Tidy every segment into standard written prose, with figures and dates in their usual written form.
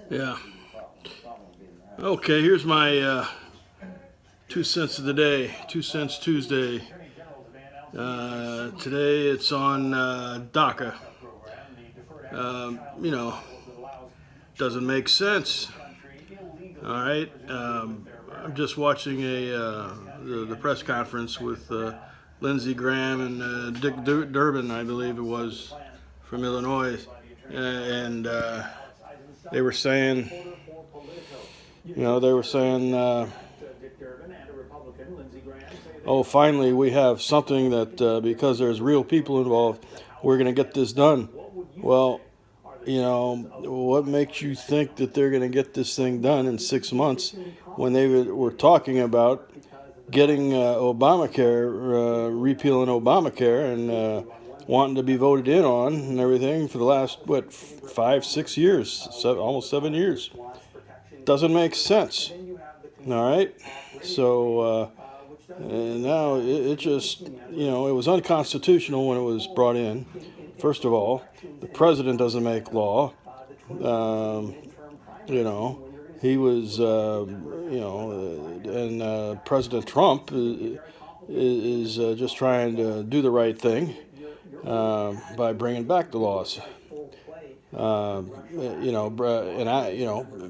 Yeah. Okay, here's my 2 cents of the day. 2 cents Tuesday. Today it's on DACA. You know, doesn't make sense. All right. I'm just watching the press conference with Lindsey Graham and Dick Durbin, I believe it was, from Illinois, and they were saying, oh, finally we have something that because there's real people involved, we're going to get this done. Well, what makes you think that they're going to get this thing done in 6 months when they were talking about getting Obamacare, repealing Obamacare, and wanting to be voted in on and everything for the last, 5, 6 years, almost 7 years. Doesn't make sense. All right? So now it just, it was unconstitutional when it was brought in. First of all, the president doesn't make law. He was, and President Trump is just trying to do the right thing by bringing back the laws.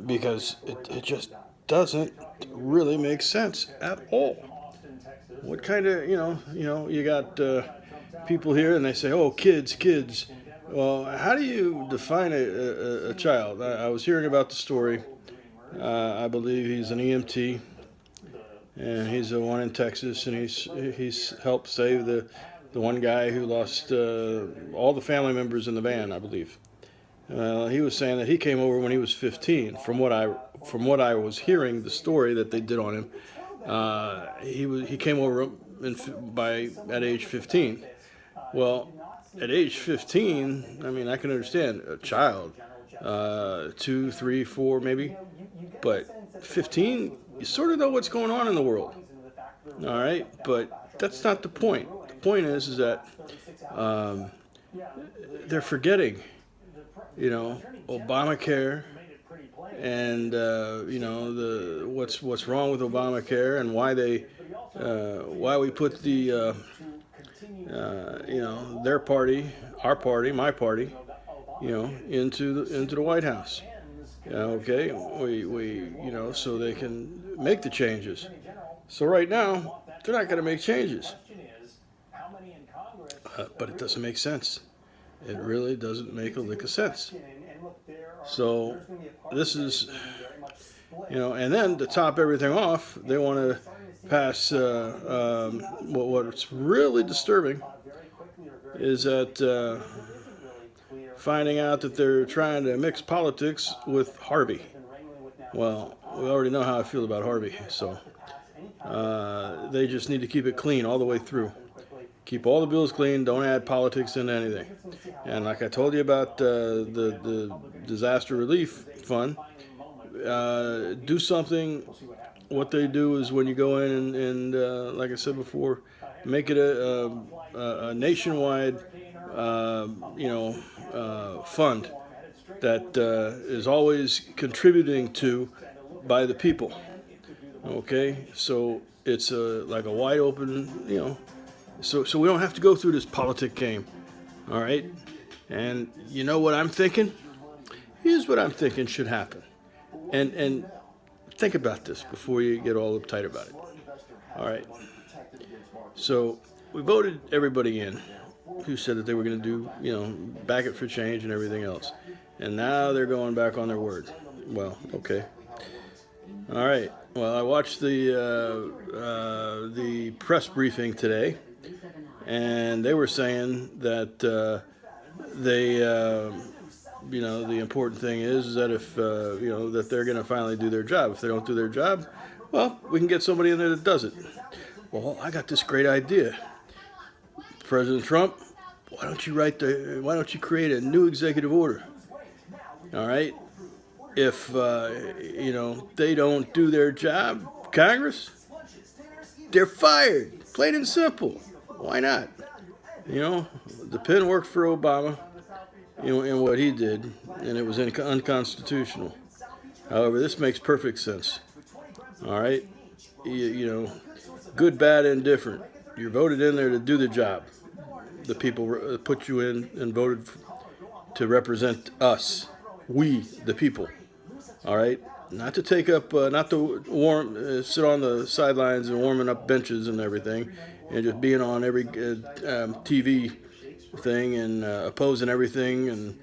Because it just doesn't really make sense at all. What kind of, you got people here and they say, oh, kids. Well, how do you define a child? I was hearing about the story. I believe he's an EMT, and he's the one in Texas, and he's helped save the one guy who lost all the family members in the van, I believe. He was saying that he came over when he was 15. From what I was hearing, the story that they did on him, he came over at age 15. Well, at age 15, I mean, I can understand a child, 2, 3, 4 maybe, but 15, you sort of know what's going on in the world. All right, but that's not the point. The point is that they're forgetting, Obamacare, and what's wrong with Obamacare, and why we put the their party, our party, my party, into the White House. Okay, we so they can make the changes. So right now they're not going to make changes, but it doesn't make sense. It really doesn't make a lick of sense. So this is, and then to top everything off, they want to pass. What's really disturbing is that finding out that they're trying to mix politics with Harvey. Well, we already know how I feel about Harvey, so they just need to keep it clean all the way through. Keep all the bills clean. Don't add politics into anything. And like I told you about the disaster relief fund, do something. What they do is when you go in and like I said before, make it a nationwide, fund that is always contributing to by the people. Okay, so it's like a wide open, So we don't have to go through this politic game, all right? And you know what I'm thinking? Here's what I'm thinking should happen. And think about this before you get all uptight about it. All right. So we voted everybody in who said that they were going to do, back it for change and everything else. And now they're going back on their word. Well, okay. All right. Well, I watched the press briefing today. And they were saying that the important thing is that if, that they're going to finally do their job. If they don't do their job, well, we can get somebody in there that does it. Well, I got this great idea. President Trump, why don't you create a new executive order? All right. If, they don't do their job, Congress, they're fired. Plain and simple. Why not? The pen worked for Obama. in what he did, and it was unconstitutional. However, this makes perfect sense. All right, you know, good, bad, indifferent. You're voted in there to do the job. The people put you in and voted to represent us, we, the people. All right, not to take up, not to sit on the sidelines and warming up benches and everything, and just being on every TV thing and opposing everything and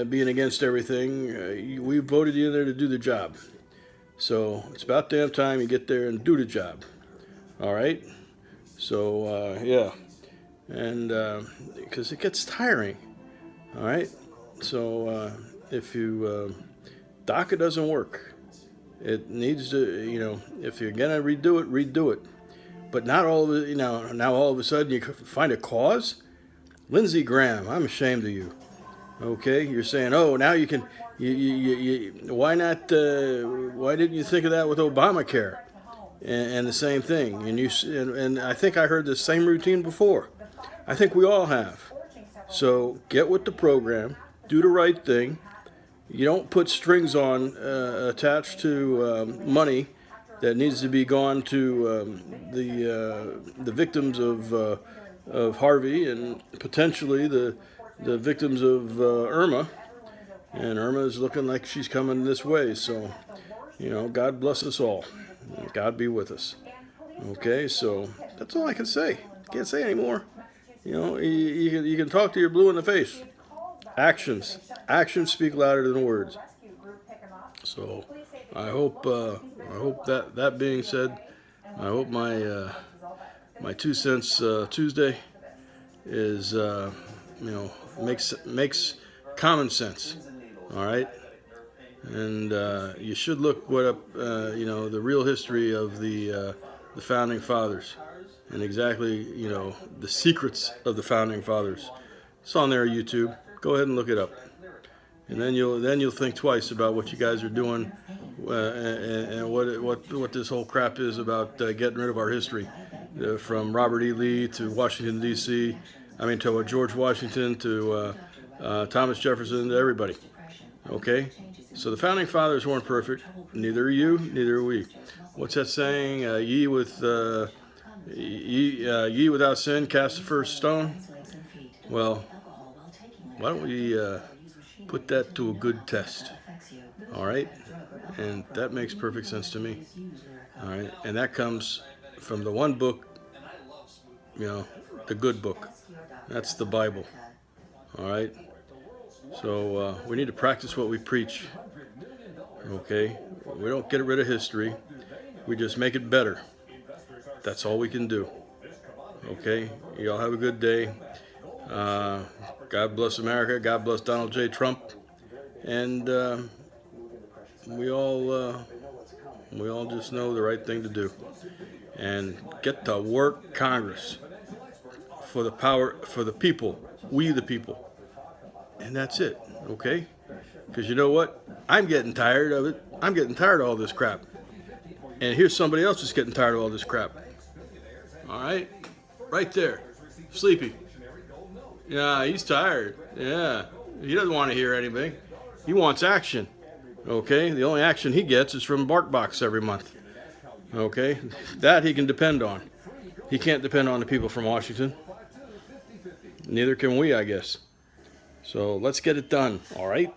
being against everything. We voted you in there to do the job. So it's about damn time you get there and do the job. All right. So yeah, and because it gets tiring. All right. So if you DACA doesn't work, it needs to. If you're gonna redo it. But not all of it. Now all of a sudden you find a cause. Lindsey Graham, I'm ashamed of you. Okay, you're saying, oh, now you can. Why not? Why didn't you think of that with Obamacare? And the same thing. And I think I heard the same routine before. I think we all have. So get with the program, do the right thing. You don't put strings on attached to money that needs to be gone to the victims of Harvey and potentially the victims of Irma. And Irma is looking like she's coming this way. So, God bless us all. God be with us. Okay, so that's all I can say. Can't say anymore. You can talk to your blue in the face. Actions speak louder than words. So I hope that being said, I hope my 2 cents Tuesday is makes common sense. All right. And you should look up the real history of the founding fathers and exactly the secrets of the founding fathers. It's on there, YouTube. Go ahead and look it up, and then you'll think twice about what you guys are doing and what this whole crap is about getting rid of our history, from Robert E. Lee to Washington D.C. To George Washington to Thomas Jefferson to everybody. Okay, so the founding fathers weren't perfect. Neither are you. Neither are we. What's that saying? Ye without sin cast the first stone. Well, why don't we put that to a good test? All right, and that makes perfect sense to me. All right, and that comes from the one book, the good book. That's the Bible. All right. So we need to practice what we preach. Okay, we don't get rid of history. We just make it better. That's all we can do. Okay, y'all have a good day. God bless America. God bless Donald J. Trump. And we all just know the right thing to do. And get to work, Congress, for the power, for the people, we the people. And that's it, okay? Because you know what? I'm getting tired of it. I'm getting tired of all this crap. And here's somebody else that's getting tired of all this crap. All right? Right there. Sleepy. Yeah, he's tired. Yeah. He doesn't want to hear anything. He wants action. Okay? The only action he gets is from BarkBox every month. Okay? That he can depend on. He can't depend on the people from Washington. Neither can we, I guess. So let's get it done, all right?